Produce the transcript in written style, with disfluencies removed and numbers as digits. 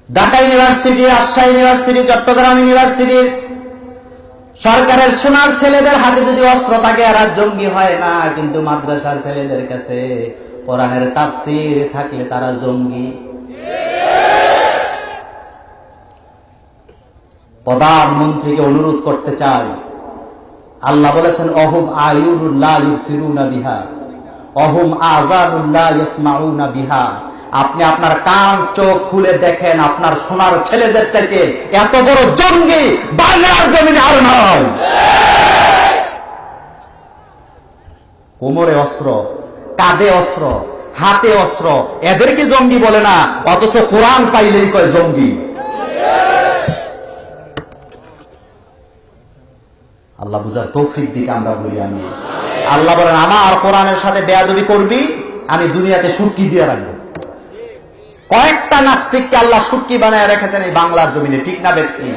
Dhaka university, Rajshahi university, Chittagong ইউনিভার্সিটির সরকারের সোনার ছেলেদের হাতে যদি অস্ত্র থাকে এরা জঙ্গি হয় না, কিন্তু মাদ্রাসার ছেলেদের কাছে কোরআনের তাফসীর থাকলে তারা জঙ্গি। প্রধানমন্ত্রীকে অনুরোধ করতে চাই, আল্লাহ বলেছেন অহুম আয়ুনুল লা ইউবসিরুনা বিহা অহুম আযানুল লা ইয়াসমাউনা বিহা। আপনি আপনার কান চোখ খুলে দেখেন, আপনার সোনার ছেলেদের থেকে এত বড় জঙ্গি বাংলার জমিনে আর নয়। কোমরে অস্ত্র, কাঁধে অস্ত্র, হাতে অস্ত্র, এদেরকে জঙ্গি বলে না, অথচ কোরআন পাইলেই কয় জঙ্গি। আল্লাহ বুঝার তৌফিক দিকে আমরা বলি আমি। আল্লাহ বলেন আমার কোরআনের সাথে বেয়াদবি করবি, আমি দুনিয়াতে সুটকি দিয়ে রাখবো। কয়েকটা নাস্তিককে আল্লাহ সুটকি বানায় রেখেছেন এই বাংলার জমিনে, ঠিক না বেঠিক?